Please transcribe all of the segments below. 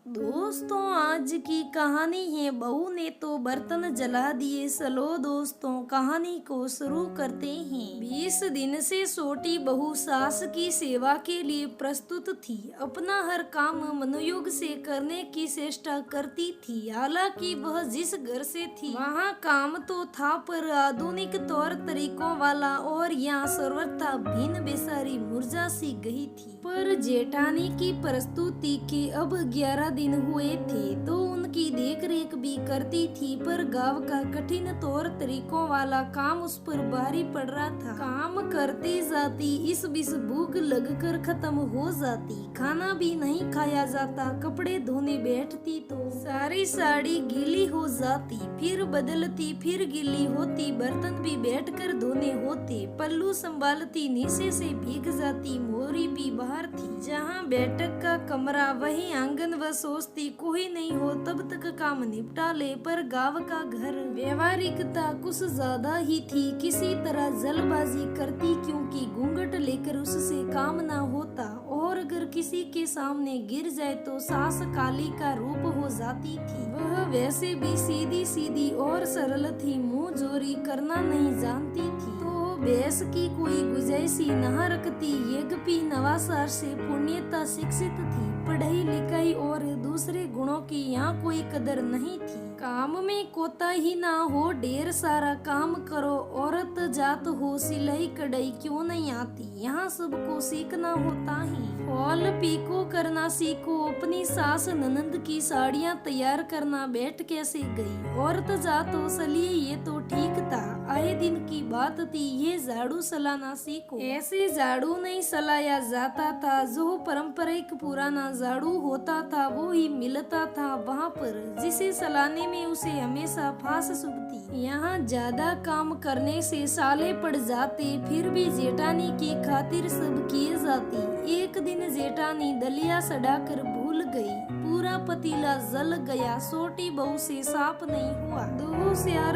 दोस्तों आज की कहानी है बहू ने तो बर्तन जला दिए। चलो दोस्तों कहानी को शुरू करते हैं। 20 दिन से छोटी बहू सास की सेवा के लिए प्रस्तुत थी। अपना हर काम मनोयोग से करने की चेष्टा करती थी। हालांकि वह जिस घर से थी वहाँ काम तो था पर आधुनिक तौर तरीकों वाला, और यहाँ सर्वथा भिन्न बेसारी मुरझा सी गई थी। पर जेठानी की प्रस्तुति के अब 11 दिन हुए थे तो उनकी देख रेख भी करती थी, पर गांव का कठिन तौर तरीकों वाला काम उस पर भारी पड़ रहा था। काम करती जाती इस बीच भूख लगकर खत्म हो जाती, खाना भी नहीं खाया जाता। कपड़े धोने बैठती तो सारी साड़ी गीली हो जाती, फिर बदलती फिर गीली होती। बर्तन भी बैठकर धोने होते, पल्लू संभालती नीचे से भीग जाती। मोरी भी बाहर थी, जहाँ बैठक का कमरा वही आंगन व सोचती कोई नहीं हो तब तक काम निपटा ले। पर गांव का घर व्यवहारिकता कुछ ज्यादा ही थी। किसी तरह जल्दबाजी करती क्योंकि घूंघट लेकर उससे काम ना होता, और अगर किसी के सामने गिर जाए तो सास काली का रूप हो जाती थी। वह वैसे भी सीधी सीधी और सरल थी, मुंह जोरी करना नहीं जानती थी, तो बेस की कोई गुजाइश न रखती। यज्ञपी नवासार से पुण्यता शिक्षित थी, पढ़ाई लिखाई और दूसरे गुणों की यहाँ कोई कदर नहीं थी। काम में कोताही ना हो, ढेर सारा काम करो। औरत जात हो, सिलाई कढ़ाई क्यों नहीं आती, यहाँ सबको सीखना होता ही। फॉल पीको करना सीखो। अपनी सास ननंद की साड़ियाँ तैयार करना बैठ कैसे गई। औरत जात हो चलिए ये तो ठीक था, आए दिन की बात थी। ये झाड़ू चलाना सीखो। ऐसे झाड़ू नहीं चलाया जाता था, जो पारंपरिक पुराना झाड़ू होता था वो ही मिलता था वहाँ पर, जिसे चलाने में उसे हमेशा फांस चुभती। यहाँ ज्यादा काम करने से साले पड़ जाते, फिर भी जेठानी की खातिर सब किए जाती। एक दिन जेठानी दलिया सड़ाकर भूल गई, पूरा पतीला जल गया। छोटी बहू से साफ नहीं हुआ, 2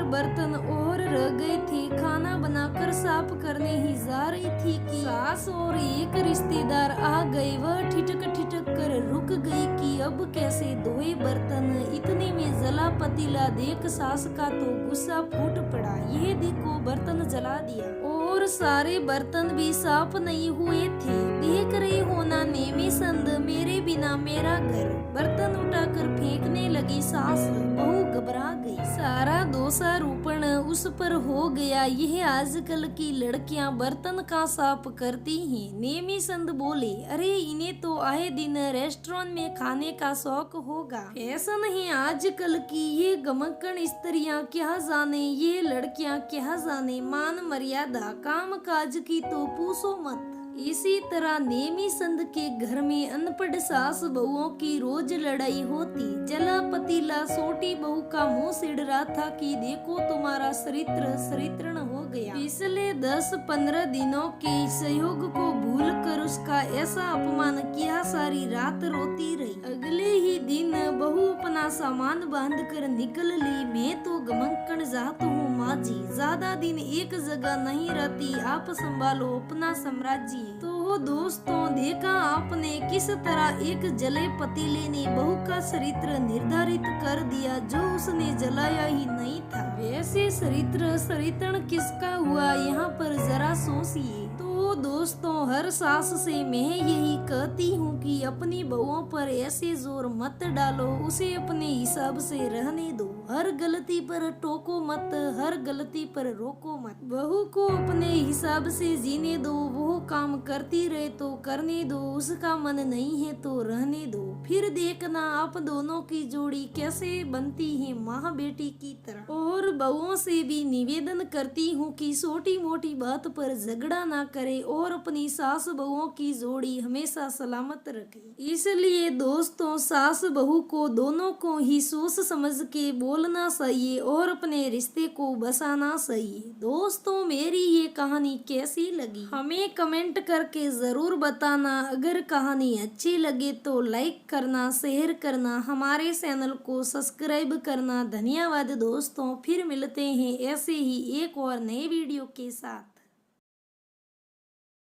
बर्तन और रह गए थे। खाना बनाकर साफ करने ही जा रही थी कि सास और एक रिश्तेदार आ गए। वह ठिठक ठिठक कर रुक गई कि अब कैसे धोए बर्तन। इतने में जला पतीला देख सास का तो गुस्सा फूट पड़ा। यह देखो बर्तन जला दिया, और सारे बर्तन भी साफ नहीं हुए थे। देख रही हो ना नेमी संद, मेरे बिना मेरा घर। बर्तन उठाकर फेंकने लगी सास, बहू घबरा गई। सारा दोषारोपण उस पर हो गया। यह आजकल की लड़कियां बर्तन का साफ करती हैं। नेमी संद बोले, अरे इन्हें तो आए दिन रेस्टोरेंट में खाने का शौक होगा। फैशन है आजकल की। ये गमकन स्त्रियां क्या जाने, ये लड़कियां क्या जाने। मान मर्यादा काम काज की तो पूछो मत। इसी तरह नेमी संद के घर में अनपढ़ सास बहुओं की रोज लड़ाई होती। जला पतीला छोटी बहू का मुंह सिड़ रहा था कि देखो तुम्हारा चरित्र चरित्रण हो गया। पिछले 10-15 दिनों के सहयोग को भूल कर उसका ऐसा अपमान किया, सारी रात रोती रही। अगले ही दिन बहू अपना सामान बांध कर निकल ली। मैं तो गमकन जात हूँ माँ जी, ज्यादा दिन एक जगह नहीं रहती, आप संभालो अपना साम्राज्य। तो दोस्तों देखा आपने किस तरह एक जले पतीले ने बहू का चरित्र निर्धारित कर दिया, जो उसने जलाया ही नहीं था। वैसे चरित्र चरित्रण किसका हुआ यहाँ पर जरा सोचिए। तो दोस्तों हर सास से मैं यही कहती हूँ कि अपनी बहुओं पर ऐसे जोर मत डालो, उसे अपने हिसाब से रहने दो। हर गलती पर टोको मत, हर गलती पर रोको मत। बहू को अपने हिसाब से जीने दो, वो काम करती रहे तो करने दो, उसका मन नहीं है तो रहने दो। फिर देखना आप दोनों की जोड़ी कैसे बनती है, माँ बेटी की तरह। और बहुओं से भी निवेदन करती हूँ कि छोटी मोटी बात पर झगड़ा ना करे और अपनी सास बहुओं की जोड़ी हमेशा सलामत रखे। इसलिए दोस्तों सास बहू को दोनों को ही सोच समझ के बोलना चाहिए और अपने रिश्ते को बसाना चाहिए। दोस्तों मेरी ये कहानी कैसी लगी हमें कमेंट करके जरूर बताना। अगर कहानी अच्छी लगे तो लाइक करना, शेयर करना, हमारे चैनल को सब्सक्राइब करना। धन्यवाद दोस्तों, फिर मिलते हैं ऐसे ही एक और नए वीडियो के साथ।